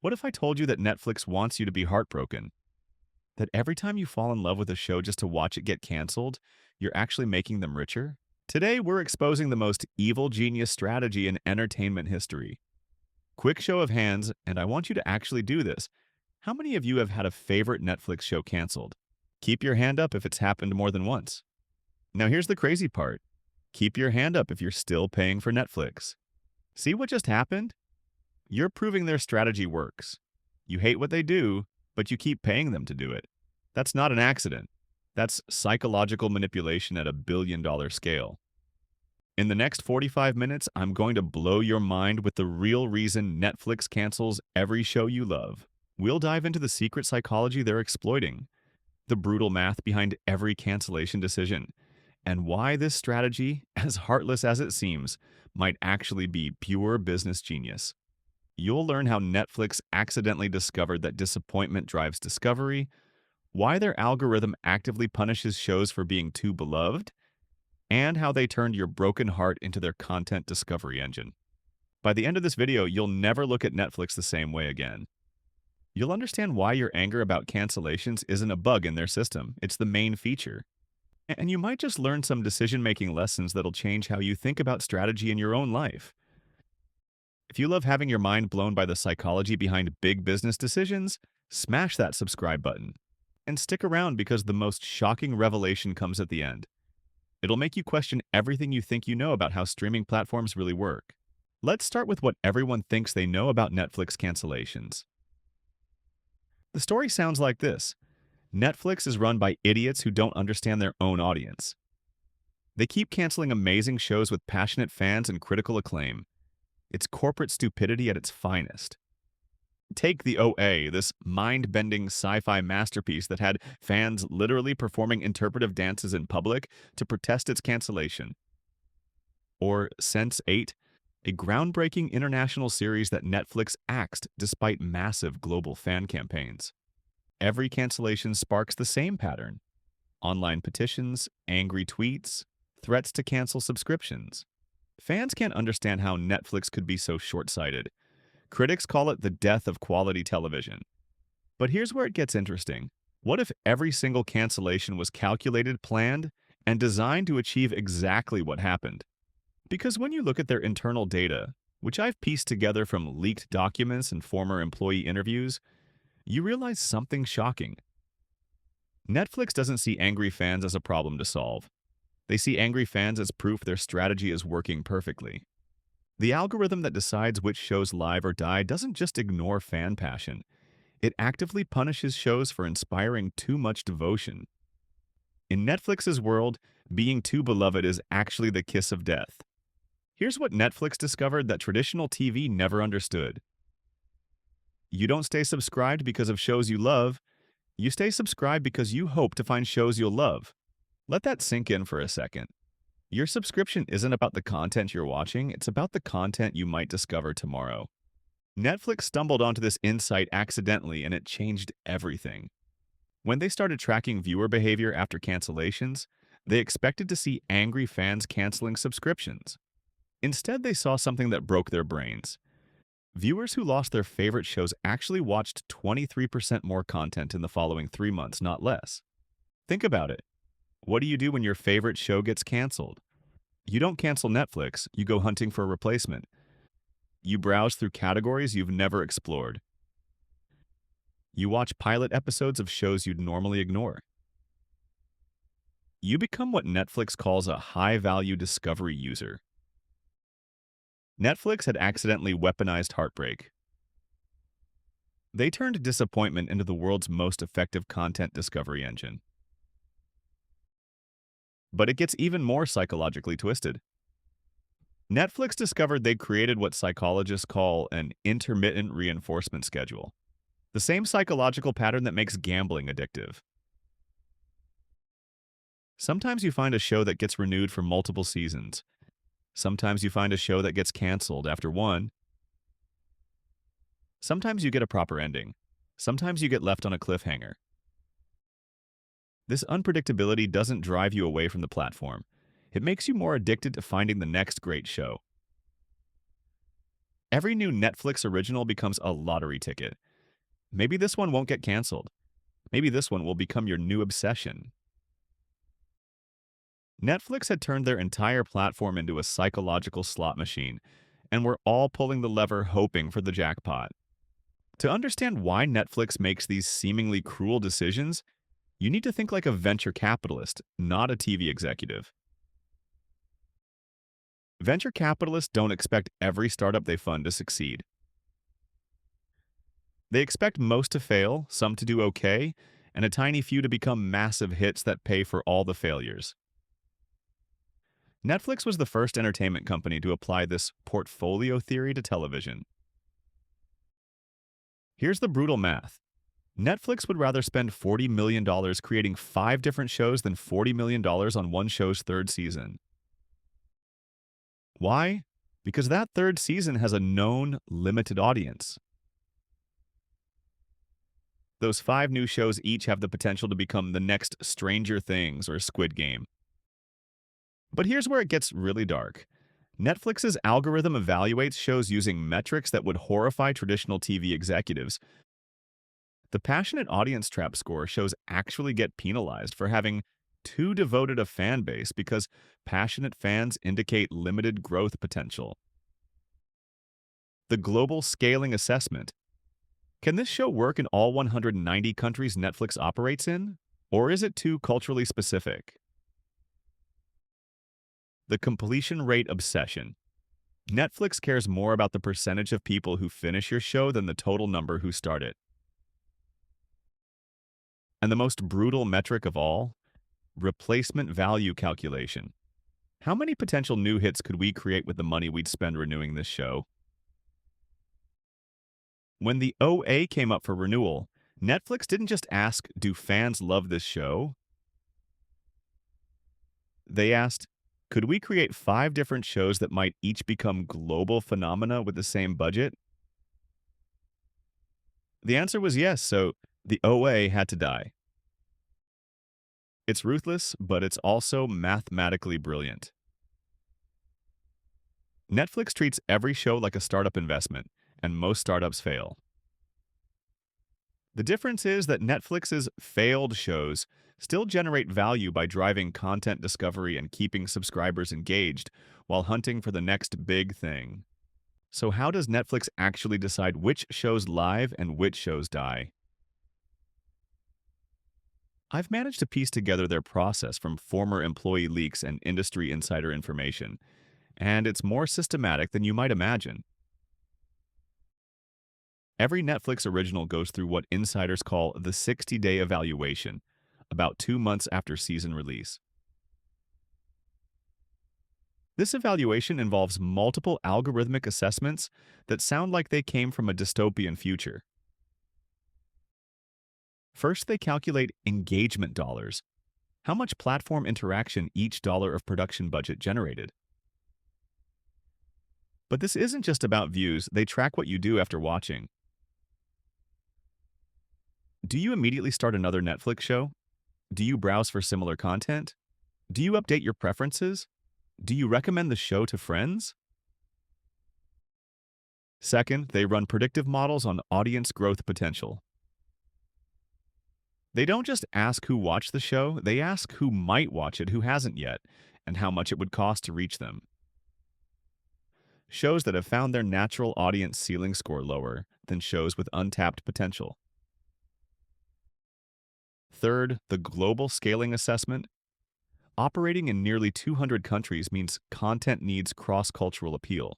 What if I told you that Netflix wants you to be heartbroken? That every time you fall in love with a show just to watch it get canceled, you're actually making them richer? Today, we're exposing the most evil genius strategy in entertainment history. Quick show of hands, and I want you to actually do this. How many of you have had a favorite Netflix show canceled? Keep your hand up if it's happened more than once. Now, here's the crazy part. Keep your hand up if you're still paying for Netflix. See what just happened? You're proving their strategy works. You hate what they do, but you keep paying them to do it. That's not an accident. That's psychological manipulation at a billion-dollar scale. In the next 45 minutes, I'm going to blow your mind with the real reason Netflix cancels every show you love. We'll dive into the secret psychology they're exploiting, the brutal math behind every cancellation decision, and why this strategy, as heartless as it seems, might actually be pure business genius. You'll learn how Netflix accidentally discovered that disappointment drives discovery, why their algorithm actively punishes shows for being too beloved, and how they turned your broken heart into their content discovery engine. By the end of this video, you'll never look at Netflix the same way again. You'll understand why your anger about cancellations isn't a bug in their system, it's the main feature. And you might just learn some decision-making lessons that'll change how you think about strategy in your own life. If you love having your mind blown by the psychology behind big business decisions, smash that subscribe button. And stick around because the most shocking revelation comes at the end. It'll make you question everything you think you know about how streaming platforms really work. Let's start with what everyone thinks they know about Netflix cancellations. The story sounds like this. Netflix is run by idiots who don't understand their own audience. They keep canceling amazing shows with passionate fans and critical acclaim. It's corporate stupidity at its finest. Take The OA, this mind-bending sci-fi masterpiece that had fans literally performing interpretive dances in public to protest its cancellation. Or Sense8, a groundbreaking international series that Netflix axed despite massive global fan campaigns. Every cancellation sparks the same pattern. Online petitions, angry tweets, threats to cancel subscriptions. Fans can't understand how Netflix could be so short-sighted. Critics call it the death of quality television. But here's where it gets interesting. What if every single cancellation was calculated, planned, and designed to achieve exactly what happened? Because when you look at their internal data, which I've pieced together from leaked documents and former employee interviews, you realize something shocking. Netflix doesn't see angry fans as a problem to solve. They see angry fans as proof their strategy is working perfectly. The algorithm that decides which shows live or die doesn't just ignore fan passion. It actively punishes shows for inspiring too much devotion. In Netflix's world, being too beloved is actually the kiss of death. Here's what Netflix discovered that traditional TV never understood. You don't stay subscribed because of shows you love. You stay subscribed because you hope to find shows you'll love. Let that sink in for a second. Your subscription isn't about the content you're watching, it's about the content you might discover tomorrow. Netflix stumbled onto this insight accidentally and it changed everything. When they started tracking viewer behavior after cancellations, they expected to see angry fans canceling subscriptions. Instead, they saw something that broke their brains. Viewers who lost their favorite shows actually watched 23% more content in the following 3 months, not less. Think about it. What do you do when your favorite show gets canceled? You don't cancel Netflix, you go hunting for a replacement. You browse through categories you've never explored. You watch pilot episodes of shows you'd normally ignore. You become what Netflix calls a high-value discovery user. Netflix had accidentally weaponized heartbreak. They turned disappointment into the world's most effective content discovery engine. But it gets even more psychologically twisted. Netflix discovered they'd created what psychologists call an intermittent reinforcement schedule, the same psychological pattern that makes gambling addictive. Sometimes you find a show that gets renewed for multiple seasons. Sometimes you find a show that gets canceled after one. Sometimes you get a proper ending. Sometimes you get left on a cliffhanger. This unpredictability doesn't drive you away from the platform. It makes you more addicted to finding the next great show. Every new Netflix original becomes a lottery ticket. Maybe this one won't get canceled. Maybe this one will become your new obsession. Netflix had turned their entire platform into a psychological slot machine, and we're all pulling the lever hoping for the jackpot. To understand why Netflix makes these seemingly cruel decisions, you need to think like a venture capitalist, not a TV executive. Venture capitalists don't expect every startup they fund to succeed. They expect most to fail, some to do okay, and a tiny few to become massive hits that pay for all the failures. Netflix was the first entertainment company to apply this portfolio theory to television. Here's the brutal math. Netflix would rather spend $40 million creating 5 different shows than $40 million on one show's third season. Why? Because that third season has a known, limited audience. Those 5 new shows each have the potential to become the next Stranger Things or Squid Game. But here's where it gets really dark. Netflix's algorithm evaluates shows using metrics that would horrify traditional TV executives. The passionate audience trap score shows actually get penalized for having too devoted a fan base because passionate fans indicate limited growth potential. The global scaling assessment. Can this show work in all 190 countries Netflix operates in? Or is it too culturally specific? The completion rate obsession. Netflix cares more about the percentage of people who finish your show than the total number who start it. And the most brutal metric of all, replacement value calculation. How many potential new hits could we create with the money we'd spend renewing this show? When the OA came up for renewal, Netflix didn't just ask, do fans love this show? They asked, could we create 5 different shows that might each become global phenomena with the same budget? The answer was yes, so the OA had to die. It's ruthless, but it's also mathematically brilliant. Netflix treats every show like a startup investment, and most startups fail. The difference is that Netflix's failed shows still generate value by driving content discovery and keeping subscribers engaged while hunting for the next big thing. So how does Netflix actually decide which shows live and which shows die? I've managed to piece together their process from former employee leaks and industry insider information, and it's more systematic than you might imagine. Every Netflix original goes through what insiders call the 60-day evaluation, about 2 months after season release. This evaluation involves multiple algorithmic assessments that sound like they came from a dystopian future. First, they calculate engagement dollars, how much platform interaction each dollar of production budget generated. But this isn't just about views, they track what you do after watching. Do you immediately start another Netflix show? Do you browse for similar content? Do you update your preferences? Do you recommend the show to friends? Second, they run predictive models on audience growth potential. They don't just ask who watched the show, they ask who might watch it who hasn't yet, and how much it would cost to reach them. Shows that have found their natural audience ceiling score lower than shows with untapped potential. Third, the global scaling assessment. Operating in nearly 200 countries means content needs cross-cultural appeal.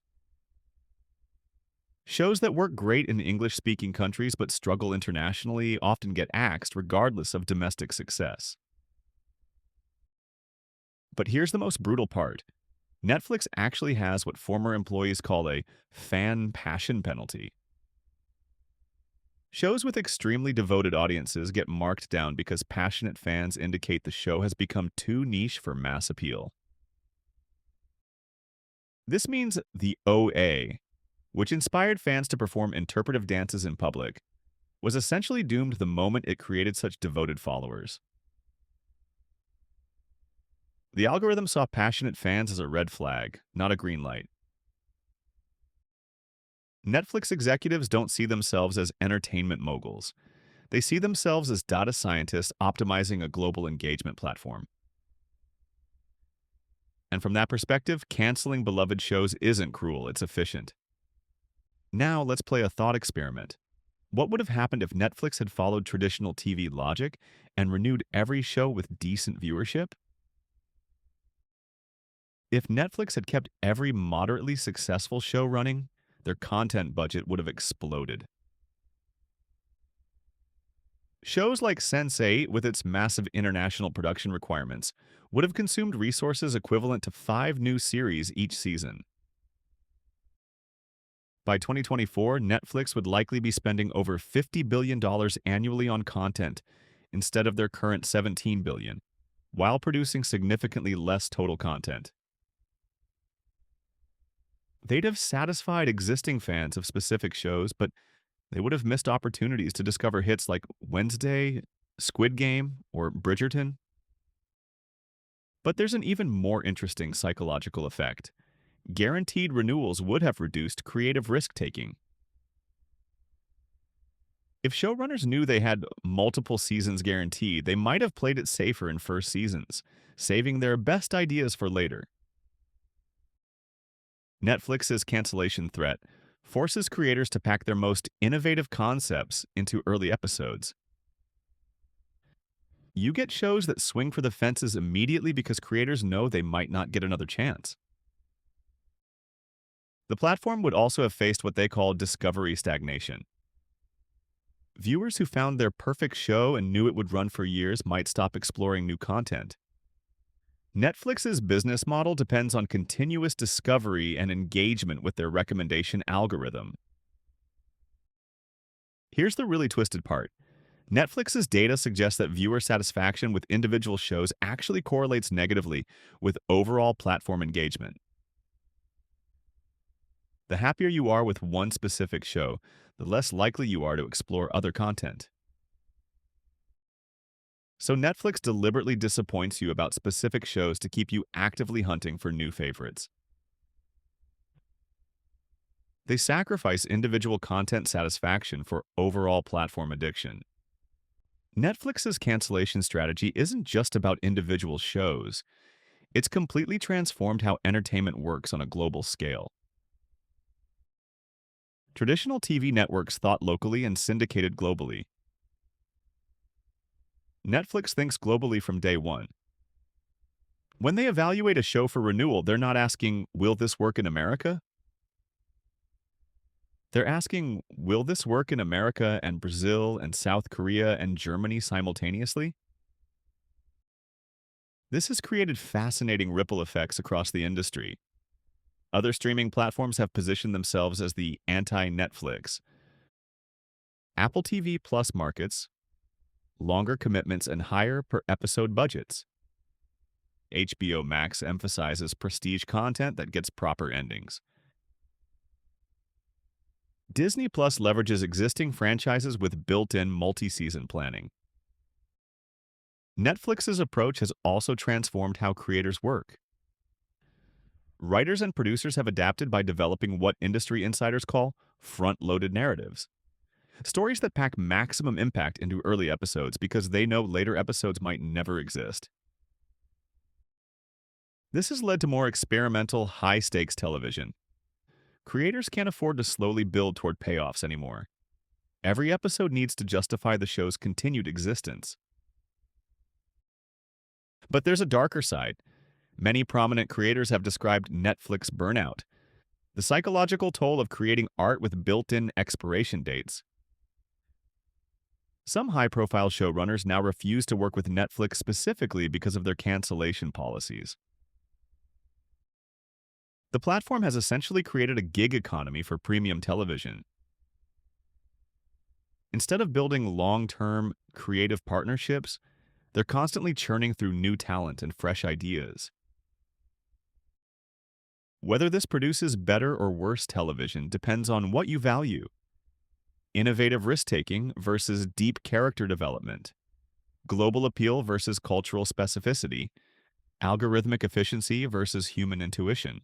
Shows that work great in English-speaking countries but struggle internationally often get axed regardless of domestic success. But here's the most brutal part. Netflix actually has what former employees call a fan passion penalty. Shows with extremely devoted audiences get marked down because passionate fans indicate the show has become too niche for mass appeal. This means the OA, which inspired fans to perform interpretive dances in public, was essentially doomed the moment it created such devoted followers. The algorithm saw passionate fans as a red flag, not a green light. Netflix executives don't see themselves as entertainment moguls. They see themselves as data scientists optimizing a global engagement platform. And from that perspective, canceling beloved shows isn't cruel, it's efficient. Now, let's play a thought experiment. What would have happened if Netflix had followed traditional TV logic and renewed every show with decent viewership? If Netflix had kept every moderately successful show running, their content budget would have exploded. Shows like Sense8, with its massive international production requirements, would have consumed resources equivalent to 5 new series each season. By 2024, Netflix would likely be spending over $50 billion annually on content instead of their current $17 billion, while producing significantly less total content. They'd have satisfied existing fans of specific shows, but they would have missed opportunities to discover hits like Wednesday, Squid Game, or Bridgerton. But there's an even more interesting psychological effect. Guaranteed renewals would have reduced creative risk-taking. If showrunners knew they had multiple seasons guaranteed, they might have played it safer in first seasons, saving their best ideas for later. Netflix's cancellation threat forces creators to pack their most innovative concepts into early episodes. You get shows that swing for the fences immediately because creators know they might not get another chance. The platform would also have faced what they call discovery stagnation. Viewers who found their perfect show and knew it would run for years might stop exploring new content. Netflix's business model depends on continuous discovery and engagement with their recommendation algorithm. Here's the really twisted part. Netflix's data suggests that viewer satisfaction with individual shows actually correlates negatively with overall platform engagement. The happier you are with one specific show, the less likely you are to explore other content. So Netflix deliberately disappoints you about specific shows to keep you actively hunting for new favorites. They sacrifice individual content satisfaction for overall platform addiction. Netflix's cancellation strategy isn't just about individual shows. It's completely transformed how entertainment works on a global scale. Traditional TV networks thought locally and syndicated globally. Netflix thinks globally from day one. When they evaluate a show for renewal, they're not asking, will this work in America? They're asking, will this work in America and Brazil and South Korea and Germany simultaneously? This has created fascinating ripple effects across the industry. Other streaming platforms have positioned themselves as the anti-Netflix. Apple TV Plus markets longer commitments and higher per-episode budgets. HBO Max emphasizes prestige content that gets proper endings. Disney Plus leverages existing franchises with built-in multi-season planning. Netflix's approach has also transformed how creators work. Writers and producers have adapted by developing what industry insiders call front-loaded narratives. Stories that pack maximum impact into early episodes because they know later episodes might never exist. This has led to more experimental, high-stakes television. Creators can't afford to slowly build toward payoffs anymore. Every episode needs to justify the show's continued existence. But there's a darker side. Many prominent creators have described Netflix burnout, the psychological toll of creating art with built-in expiration dates. Some high-profile showrunners now refuse to work with Netflix specifically because of their cancellation policies. The platform has essentially created a gig economy for premium television. Instead of building long-term creative partnerships, they're constantly churning through new talent and fresh ideas. Whether this produces better or worse television depends on what you value. Innovative risk-taking versus deep character development. Global appeal versus cultural specificity. Algorithmic efficiency versus human intuition.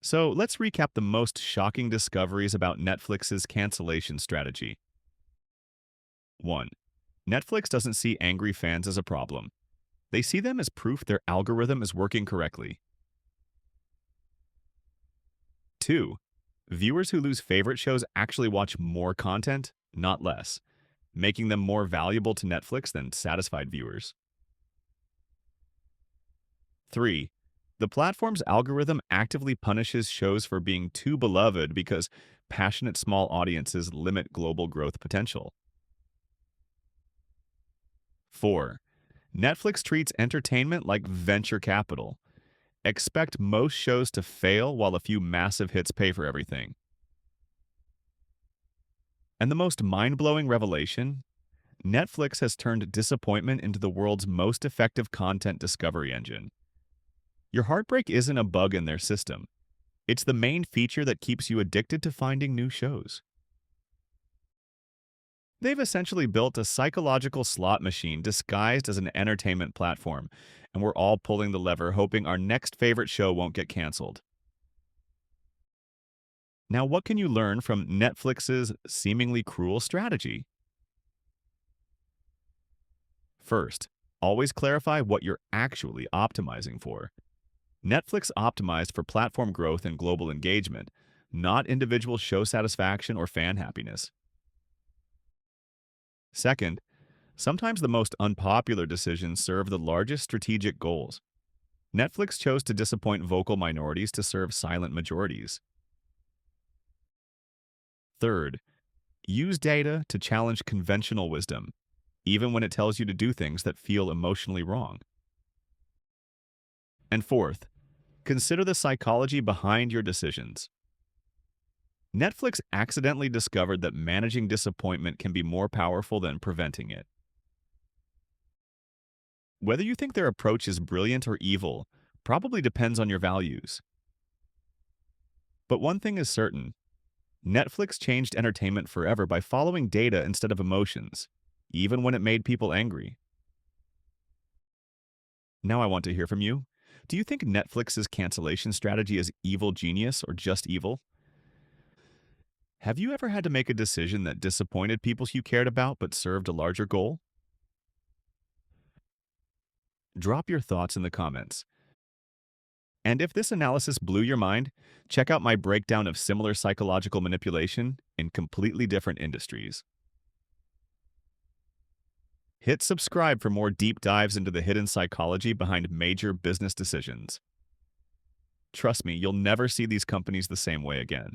So let's recap the most shocking discoveries about Netflix's cancellation strategy. 1. Netflix doesn't see angry fans as a problem. They see them as proof their algorithm is working correctly. 2. Viewers who lose favorite shows actually watch more content, not less, making them more valuable to Netflix than satisfied viewers. 3. The platform's algorithm actively punishes shows for being too beloved because passionate small audiences limit global growth potential. 4. Netflix treats entertainment like venture capital. Expect most shows to fail while a few massive hits pay for everything. And the most mind-blowing revelation? Netflix has turned disappointment into the world's most effective content discovery engine. Your heartbreak isn't a bug in their system. It's the main feature that keeps you addicted to finding new shows. They've essentially built a psychological slot machine disguised as an entertainment platform, and we're all pulling the lever hoping our next favorite show won't get canceled. Now, what can you learn from Netflix's seemingly cruel strategy? First, always clarify what you're actually optimizing for. Netflix optimized for platform growth and global engagement, not individual show satisfaction or fan happiness. Second, sometimes the most unpopular decisions serve the largest strategic goals. Netflix chose to disappoint vocal minorities to serve silent majorities. Third, use data to challenge conventional wisdom, even when it tells you to do things that feel emotionally wrong. And fourth, consider the psychology behind your decisions. Netflix accidentally discovered that managing disappointment can be more powerful than preventing it. Whether you think their approach is brilliant or evil probably depends on your values. But one thing is certain, Netflix changed entertainment forever by following data instead of emotions, even when it made people angry. Now I want to hear from you. Do you think Netflix's cancellation strategy is evil genius or just evil? Have you ever had to make a decision that disappointed people you cared about but served a larger goal? Drop your thoughts in the comments. And if this analysis blew your mind, check out my breakdown of similar psychological manipulation in completely different industries. Hit subscribe for more deep dives into the hidden psychology behind major business decisions. Trust me, you'll never see these companies the same way again.